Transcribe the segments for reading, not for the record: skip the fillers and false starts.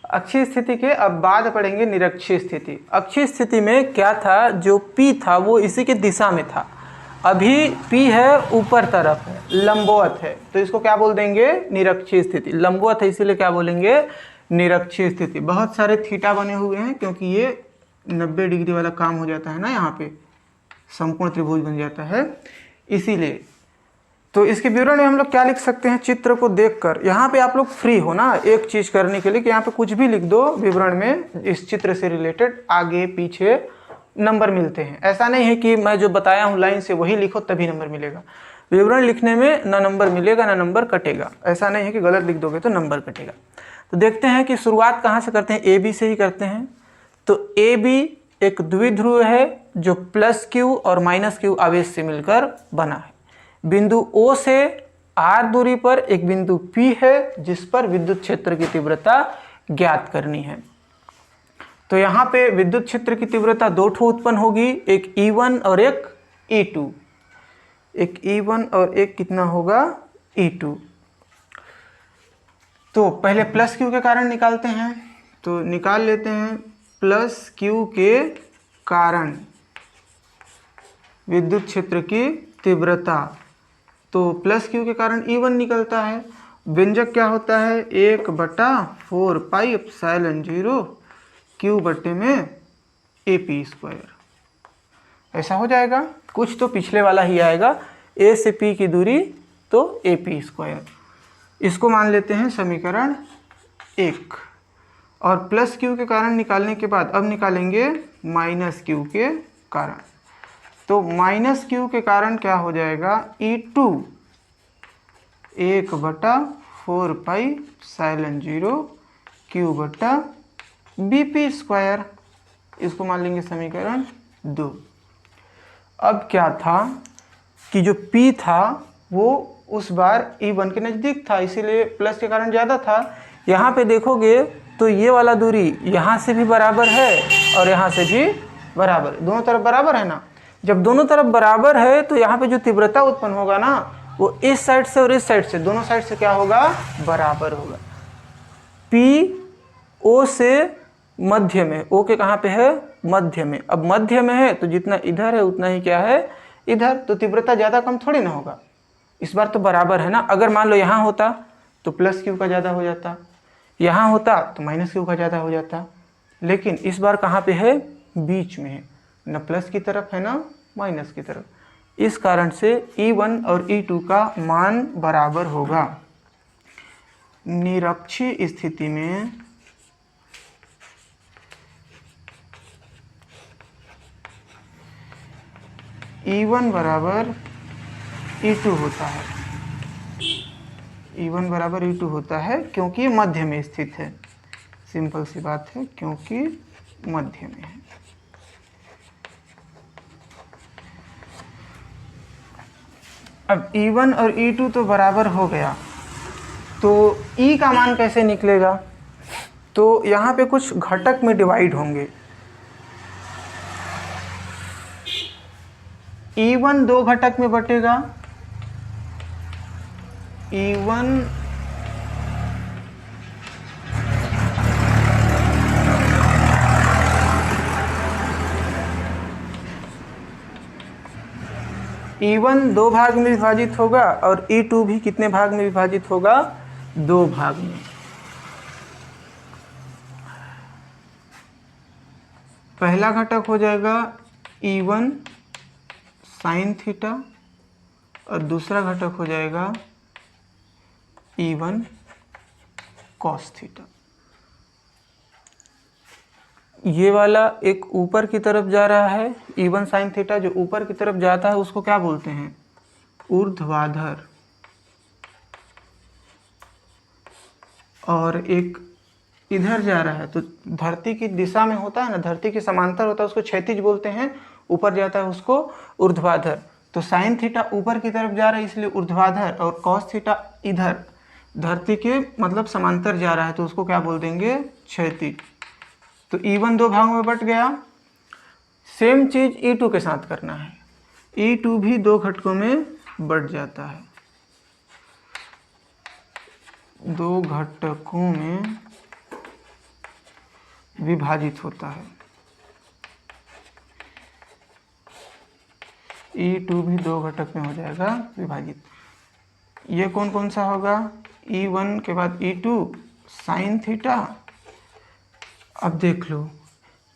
अक्षीय स्थिति के अब बाद पढ़ेंगे निरक्षीय स्थिति। अक्षीय स्थिति में क्या था, जो P था वो इसी के दिशा में था। अभी P है ऊपर तरफ है, लंबवत है, तो इसको क्या बोल देंगे, निरक्षीय स्थिति। लंबवत है इसीलिए क्या बोलेंगे, निरक्षीय स्थिति। बहुत सारे थीटा बने हुए हैं क्योंकि ये 90 डिग्री वाला काम हो जाता है ना, यहाँ पे समकोण त्रिभुज बन जाता है इसीलिए। तो इसके विवरण में हम लोग क्या लिख सकते हैं, चित्र को देखकर। यहाँ पे आप लोग फ्री हो ना एक चीज करने के लिए कि यहाँ पे कुछ भी लिख दो विवरण में, इस चित्र से रिलेटेड आगे पीछे नंबर मिलते हैं। ऐसा नहीं है कि मैं जो बताया हूँ लाइन से वही लिखो तभी नंबर मिलेगा। विवरण लिखने में ना नंबर मिलेगा ना नंबर कटेगा। ऐसा नहीं है कि गलत लिख दोगे तो नंबर कटेगा। तो देखते हैं कि शुरुआत कहाँ से करते हैं, ए बी से ही करते हैं। तो ए बी एक द्विध्रुव है जो +q और -q आवेश से मिलकर बना है। बिंदु O से r दूरी पर एक बिंदु P है जिस पर विद्युत क्षेत्र की तीव्रता ज्ञात करनी है। तो यहाँ पे विद्युत क्षेत्र की तीव्रता दो ठो उत्पन्न होगी, एक E1 और एक E2। एक E1 और एक कितना होगा, E2। तो पहले +q के कारण निकालते हैं। तो निकाल लेते हैं +q के कारण विद्युत क्षेत्र की तीव्रता। तो +q के कारण E1 निकलता है। व्यंजक क्या होता है, 1/4 पाई एप्सिलॉन 0 q बटे में AP²। ऐसा हो जाएगा, कुछ तो पिछले वाला ही आएगा, A से P की दूरी तो AP²। इसको मान लेते हैं समीकरण 1। और +q के कारण निकालने के बाद अब निकालेंगे -q के कारण। तो -q के कारण क्या हो जाएगा, E2 1/4 पाई एप्सिलॉन 0 q बटा BP²। इसको मान लेंगे समीकरण 2। अब क्या था कि जो P था वो उस बार E1 के नज़दीक था, इसीलिए प्लस के कारण ज़्यादा था। यहाँ पे देखोगे तो ये वाला दूरी यहाँ से भी बराबर है और यहाँ से भी बराबर, दोनों तरफ बराबर है ना। जब दोनों तरफ बराबर है तो यहाँ पे जो तीव्रता उत्पन्न होगा ना वो इस साइड से और इस साइड से, दोनों साइड से क्या होगा, बराबर होगा। P O से मध्य में, O के कहाँ पे है, मध्य में। अब मध्य में है तो जितना इधर है उतना ही क्या है, इधर। तो तीव्रता ज़्यादा कम थोड़ी ना होगा, इस बार तो बराबर है ना। अगर मान लो यहाँ होता तो +q का ज़्यादा हो जाता, यहाँ होता तो -q का ज़्यादा हो जाता, लेकिन इस बार कहाँ पे है, बीच में है, न प्लस की तरफ है ना माइनस की तरफ। इस कारण से E1 और E2 का मान बराबर होगा। निरक्षीय स्थिति में E1 बराबर E2 होता है। E1 बराबर E2 होता है क्योंकि मध्य में स्थित है। सिंपल सी बात है, क्योंकि मध्य में है। अब E1 और E2 तो बराबर हो गया, तो E का मान कैसे निकलेगा। तो यहाँ पे कुछ घटक में डिवाइड होंगे। E1 दो घटक में बटेगा, E1 E1 दो भाग में विभाजित होगा और E2 भी कितने भाग में विभाजित होगा, दो भाग में। पहला घटक हो जाएगा E1 साइन थीटा और दूसरा घटक हो जाएगा E1 कॉस थीटा। ये वाला एक ऊपर की तरफ जा रहा है, E1 साइन थीटा जो ऊपर की तरफ जाता है उसको क्या बोलते हैं, ऊर्ध्वाधर। और एक इधर जा रहा है तो धरती की दिशा में होता है ना, धरती के समांतर होता है उसको क्षैतिज बोलते हैं, ऊपर जाता है उसको ऊर्ध्वाधर। तो साइन थीटा ऊपर की तरफ जा रहा है इसलिए ऊर्ध्वाधर, और कॉस थीटा इधर धरती के मतलब समांतर जा रहा है तो उसको क्या बोल देंगे, क्षैतिज। तो E1 दो भागों में बट गया। सेम चीज E2 के साथ करना है, E2 भी दो घटकों में बट जाता है, दो घटकों में विभाजित होता है। E2 भी 2 घटक में हो जाएगा विभाजित। ये कौन कौन सा होगा? E1 के बाद E2 साइन थीटा। अब देख लो,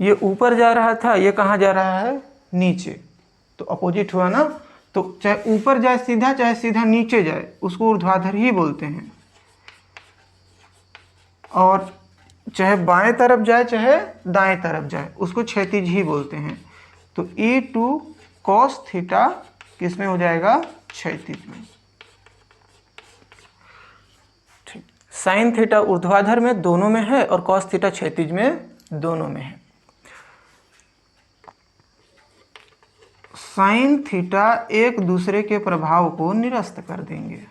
ये ऊपर जा रहा था, ये कहाँ जा रहा है? नीचे, तो अपोजिट हुआ ना। तो चाहे ऊपर जाए सीधा, चाहे सीधा नीचे जाए, उसको ऊर्ध्वाधर ही बोलते हैं। और चाहे बाएं तरफ जाए चाहे दाएं तरफ जाए, उसको क्षैतिज ही बोलते हैं। तो E2 cos थीटा किस में हो जाएगा? क्षैतिज में। ठीक, साइन थीटा ऊर्ध्वाधर में दोनों में है और cos थीटा क्षैतिज में दोनों में है। साइन थीटा एक दूसरे के प्रभाव को निरस्त कर देंगे।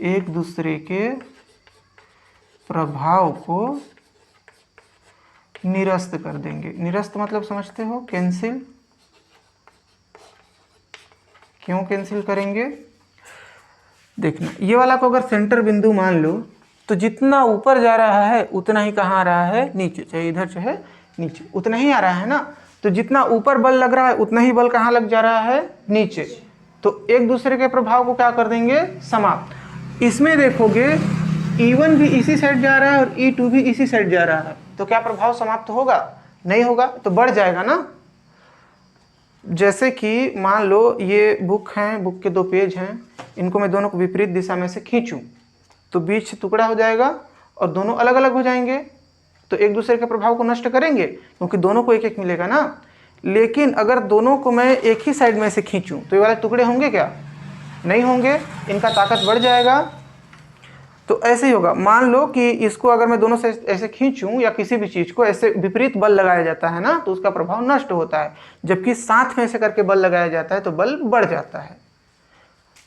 एक दूसरे के प्रभाव को निरस्त कर देंगे। निरस्त मतलब समझते हो? कैंसिल। क्यों कैंसिल करेंगे? देखना, ये वाला को अगर सेंटर बिंदु मान लो तो जितना ऊपर जा रहा है उतना ही कहाँ आ रहा है? नीचे, चाहे इधर चाहे नीचे, उतना ही आ रहा है ना। तो जितना ऊपर बल लग रहा है उतना ही बल कहाँ लग जा रहा है? नीचे। तो एक दूसरे के प्रभाव को क्या कर देंगे? समाप्त। इसमें देखोगे E1 भी इसी साइड जा रहा है और E2 भी इसी साइड जा रहा है, तो क्या प्रभाव समाप्त होगा? नहीं होगा, तो बढ़ जाएगा ना। जैसे कि मान लो ये बुक हैं, बुक के 2 पेज हैं, इनको मैं दोनों को विपरीत दिशा में से खींचूं तो बीच से टुकड़ा हो जाएगा और दोनों अलग अलग हो जाएंगे, तो एक दूसरे के प्रभाव को नष्ट करेंगे क्योंकि दोनों को एक एक मिलेगा ना। लेकिन अगर दोनों को मैं एक ही साइड में से खींचूं तो ये वाले टुकड़े होंगे क्या? नहीं होंगे, इनका ताकत बढ़ जाएगा। तो ऐसे ही होगा। मान लो कि इसको अगर मैं दोनों से ऐसे खींचूं या किसी भी चीज़ को ऐसे विपरीत बल लगाया जाता है ना, तो उसका प्रभाव नष्ट होता है। जबकि साथ में ऐसे करके बल लगाया जाता है तो बल बढ़ जाता है।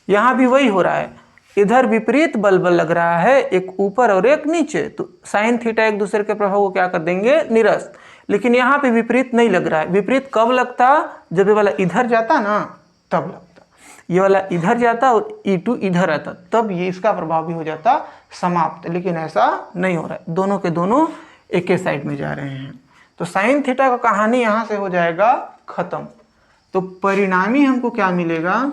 यहाँ भी वही हो रहा है, इधर विपरीत बल लग रहा है, एक ऊपर और एक नीचे, तो साइन थीटा एक दूसरे के प्रभाव को क्या कर देंगे? निरस्त। लेकिन यहाँ पे विपरीत नहीं लग रहा है। विपरीत कब लगता? जब ये वाला इधर जाता ना, तब लगता। ये वाला इधर जाता और E2 इधर आता, तब ये इसका प्रभाव भी हो जाता समाप्त। लेकिन ऐसा नहीं हो रहा है, दोनों के दोनों एक ही साइड में जा रहे हैं। तो साइन थीटा का कहानी यहाँ से हो जाएगा खत्म। तो परिणामी हमको क्या मिलेगा?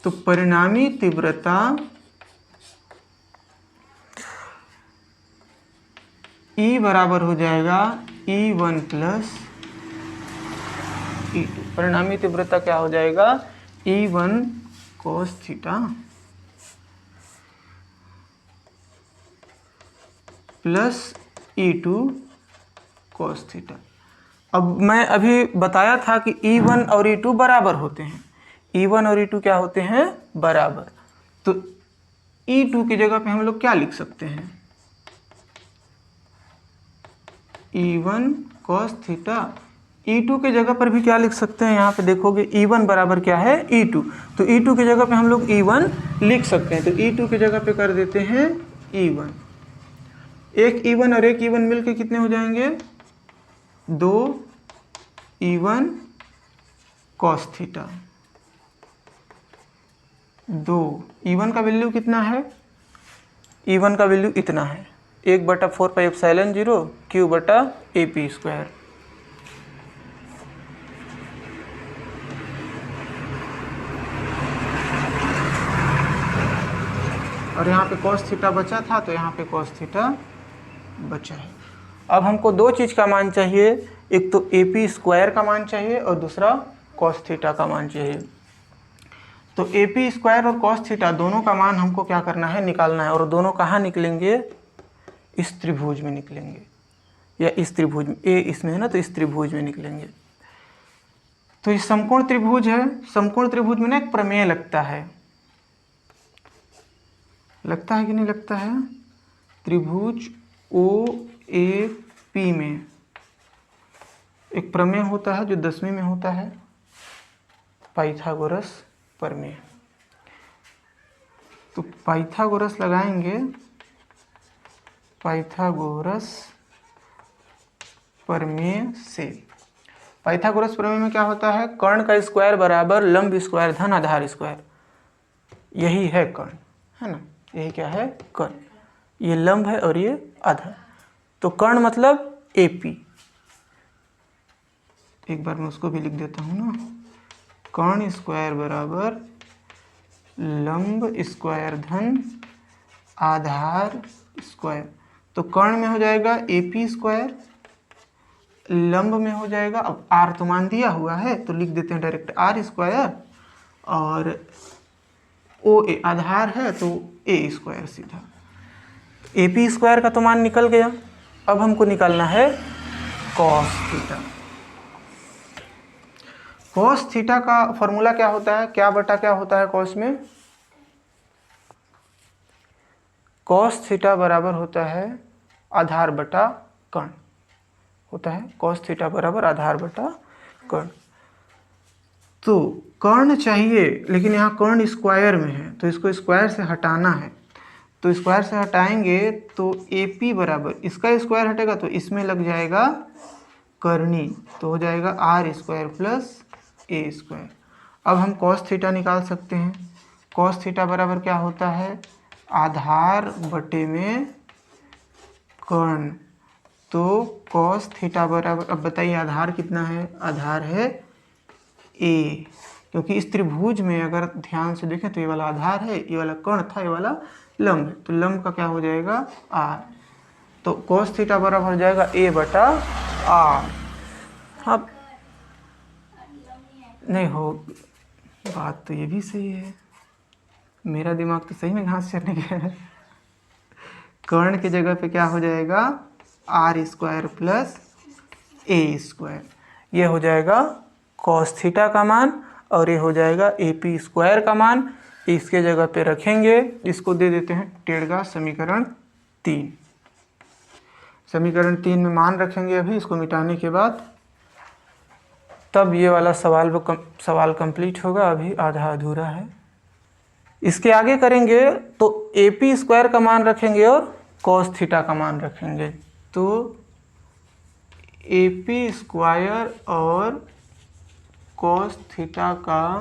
तो परिणामी तीव्रता E बराबर हो जाएगा E1 प्लस E2। परिणामी तीव्रता क्या हो जाएगा? E1 cos theta plus E2 cos theta. अब मैं अभी बताया था कि E1 और E2 बराबर होते हैं। E1 और E2 क्या होते हैं? बराबर। तो E2 की जगह पे हम लोग क्या लिख सकते हैं? E1 cos theta. E2 के जगह पर भी क्या लिख सकते हैं? यहाँ पे देखोगे E1 बराबर क्या है? E2। तो E2 की जगह पे हम लोग E1 लिख सकते हैं। तो E2 की जगह पे कर देते हैं E1। एक E1 और एक E1 मिलके कितने हो जाएंगे? 2 E1 cos थीटा। 2 E1 का वैल्यू कितना है? E1 का वैल्यू इतना है, 1/4πε0 Q/AP²। और यहाँ पे cos थीटा बचा था तो यहाँ पे cos थीटा बचा है। अब हमको 2 चीज़ का मान चाहिए, एक तो AP² का मान चाहिए और दूसरा cos थीटा का मान चाहिए। तो AP² और cos थीटा दोनों का मान हमको क्या करना है? निकालना है। और दोनों कहाँ निकलेंगे? इस त्रिभुज में निकलेंगे, या इस त्रिभुज में, ए इसमें है ना, तो इस त्रिभुज में निकलेंगे। तो ये समकोण त्रिभुज है। समकोण त्रिभुज में ना एक प्रमेय लगता है कि नहीं लगता है? त्रिभुज OAP में एक प्रमेय होता है जो 10वीं में होता है, पाइथागोरस प्रमेय। तो पाइथागोरस लगाएंगे, पाइथागोरस प्रमेय से। पाइथागोरस प्रमेय में क्या होता है? कर्ण का स्क्वायर बराबर लंब स्क्वायर धन आधार स्क्वायर। यही है कर्ण, है ना? यही क्या है? कर्ण। ये लंब है और ये आधार। तो कर्ण मतलब AP। एक बार मैं उसको भी लिख देता हूँ ना, कर्ण स्क्वायर बराबर लंब स्क्वायर धन आधार स्क्वायर। तो कर्ण में हो जाएगा AP स्क्वायर, लंब में हो जाएगा, अब R तो मान दिया हुआ है तो लिख देते हैं डायरेक्ट R स्क्वायर, और OA आधार है तो A स्क्वायर सीधा। AP स्क्वायर का तो मान निकल गया। अब हमको निकालना है कॉस थीटा। कॉस थीटा का फॉर्मूला क्या होता है, क्या बटा क्या होता है कॉस में? कॉस थीटा बराबर होता है आधार बटा कर्ण होता है। कॉस थीटा बराबर आधार बटा कर्ण। तो कर्ण चाहिए, लेकिन यहाँ कर्ण स्क्वायर में है तो इसको स्क्वायर से हटाना है। तो स्क्वायर से हटाएंगे तो AP बराबर, इसका स्क्वायर हटेगा तो इसमें लग जाएगा कर्णी, तो हो जाएगा R square plus A square. अब हम कॉस थीटा निकाल सकते हैं। कॉस थीटा बराबर क्या होता है, आधार बटे में कर्ण। तो कॉस थीटा बराबर, अब बताइए आधार कितना है, आधार है A, क्योंकि इस त्रिभुज में अगर ध्यान से देखें तो ये वाला आधार है, ये वाला कर्ण था, ये वाला लंब है, तो लंब का क्या हो जाएगा R। तो cos थीटा बराबर हो जाएगा A बटा R। अब नहीं हो, बात तो ये भी सही है, मेरा दिमाग तो सही में घास चढ़ने गया है। कर्ण की जगह पे क्या हो जाएगा R square plus A square, ये हो जाएगा cos थीटा का मान, और ये हो जाएगा AP स्क्वायर का मान। इसके जगह पे रखेंगे, इसको दे देते हैं टेढ़गा समीकरण 3। समीकरण 3 में मान रखेंगे अभी, इसको मिटाने के बाद तब ये वाला सवाल कंप्लीट होगा, अभी आधा अधूरा है। इसके आगे करेंगे तो AP स्क्वायर का मान रखेंगे और cos थीटा का मान रखेंगे। तो AP स्क्वायर और cos थीटा का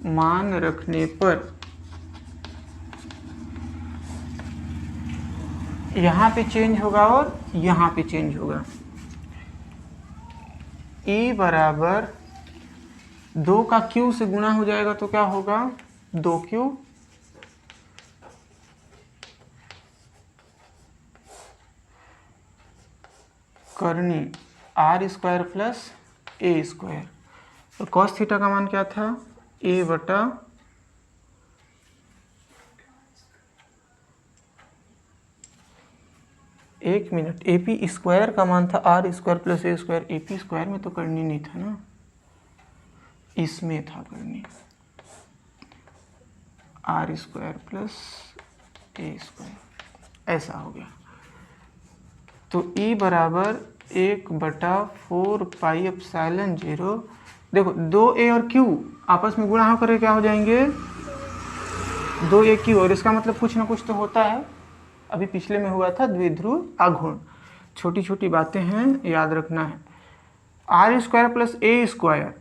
मान रखने पर यहाँ पे चेंज होगा और यहाँ पे चेंज होगा। E बराबर 2 का Q से गुणा हो जाएगा तो क्या होगा 2Q, Karni R square plus A square. और cos थीटा का मान क्या था, A बटा एक मिनट, AP स्क्वायर का मान था R square plus A square. AP square में तो कर्णी नहीं था ना, इसमें था Karni, R square plus A square, ऐसा हो गया। तो E बराबर 1/4 पाई एप्सिलॉन 0। देखो 2A और Q आपस में गुणा होकर क्या हो जाएंगे 2AQ, और इसका मतलब कुछ ना कुछ तो होता है। अभी पिछले में हुआ था द्विध्रुव आघूर्ण। छोटी छोटी बातें हैं, याद रखना है। R square plus A square,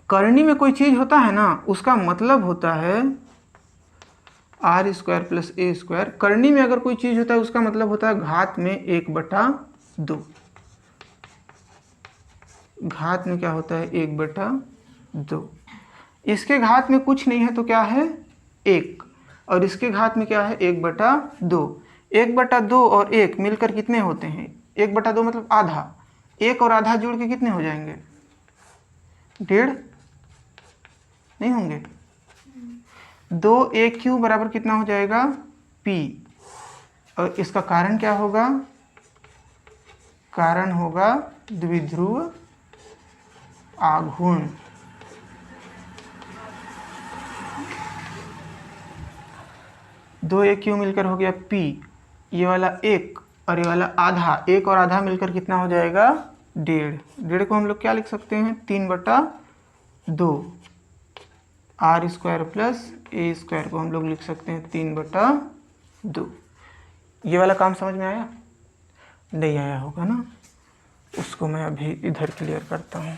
Karni में कोई चीज़ होता है ना, उसका मतलब होता है R square plus A square. Karni में अगर कोई चीज़ होता है उसका मतलब होता है घात में 1/2। घात में क्या होता है 1/2। इसके घात में कुछ नहीं है तो क्या है 1, और इसके घात में क्या है 1/2। 1/2 और 1 मिलकर कितने होते हैं, 1/2 मतलब आधा, 1 और आधा जोड़ के कितने हो जाएंगे 1.5, नहीं होंगे। 2AQ बराबर कितना हो जाएगा P, और इसका कारण क्या होगा, कारण होगा द्विध्रुव आघूर्ण। दो AQ मिलकर हो गया P, ये वाला 1 और ये वाला आधा, 1 और आधा मिलकर कितना हो जाएगा 1.5। 1.5 को हम लोग क्या लिख सकते हैं 3/2। R square plus A square को हम लोग लिख सकते हैं 3/2। ये वाला काम समझ में आया, नहीं आया होगा ना, उसको मैं अभी इधर क्लियर करता हूँ।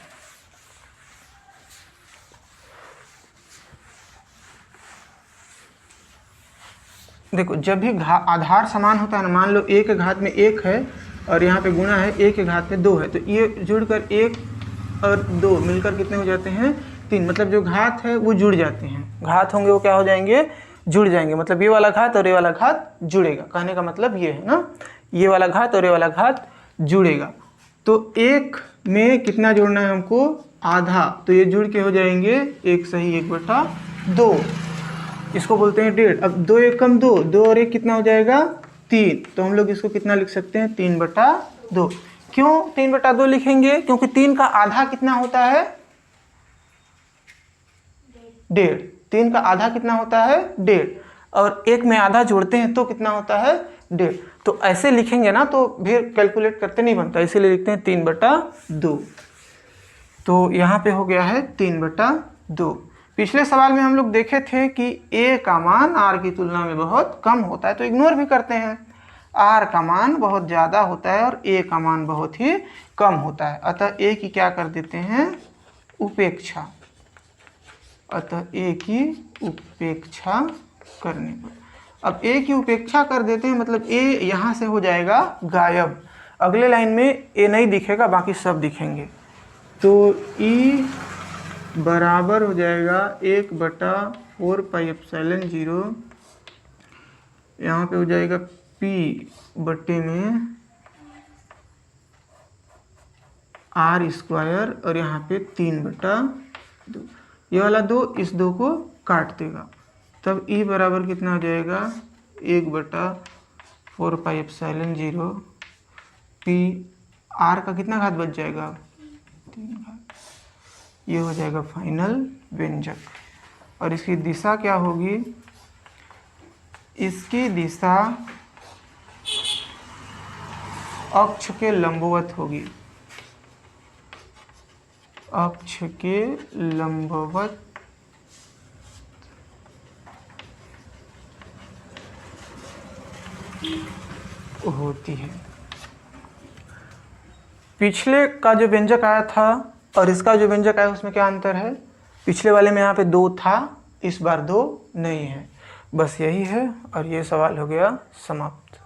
देखो जब भी आधार समान होता है ना, मान लो a के घात में 1 है और यहाँ पे गुणा है a के घात में 2 है, तो ये जुड़कर 1 और 2 मिलकर कितने हो जाते हैं 3। मतलब जो घात है वो जुड़ जाते हैं, घात होंगे वो क्या हो जाएंगे, जुड़ जाएंगे। मतलब ये वाला घात और ये वाला घात जुड़ेगा, कहने का मतलब ये है ना, ये वाला घात और ये वाला घात जुड़ेगा। तो 1 में कितना जोड़ना है हमको, आधा, तो ये जुड़ के हो जाएंगे 1 सही 1/2, इसको बोलते हैं 1.5। अब 2 1 कम 2, 2 और 1 कितना हो जाएगा 3, तो हम लोग इसको कितना लिख सकते हैं 3/2। क्यों 3/2 लिखेंगे, क्योंकि 3 का आधा कितना होता है 1.5, 3 का आधा कितना होता है 1.5, और 1 में आधा जोड़ते हैं तो कितना होता है 1.5। तो ऐसे लिखेंगे ना तो फिर कैलकुलेट करते नहीं बनता, इसीलिए लिखते हैं 3/2। तो यहाँ पे हो गया है 3/2। पिछले सवाल में हम लोग देखे थे कि a का मान r की तुलना में बहुत कम होता है, तो इग्नोर भी करते हैं। r का मान बहुत ज़्यादा होता है और a का मान बहुत ही कम होता है, अतः a की क्या कर देते हैं उपेक्षा, अतः a की उपेक्षा करने पर। अब a की उपेक्षा कर देते हैं, मतलब a यहाँ से हो जाएगा गायब, अगले लाइन में a नहीं दिखेगा, बाकी सब दिखेंगे। तो e बराबर हो जाएगा 1/4πε0, यहाँ पे हो जाएगा p बट्टे में r² और यहाँ पे 3/2, ये वाला 2 इस 2 को काट देगा, तब e बराबर कितना हो जाएगा 1/4πε0 p, r का कितना घात बच जाएगा 3 घात, ये हो जाएगा फाइनल व्यंजक। और इसकी दिशा क्या होगी, इसकी दिशा अक्ष के लंबवत होगी, अक्ष के लंबवत होती है। पिछले का जो व्यंजक आया था और इसका जो व्यंजक आया उसमें क्या अंतर है, पिछले वाले में यहाँ पे 2 था, इस बार 2 नहीं है, बस यही है और ये सवाल हो गया समाप्त।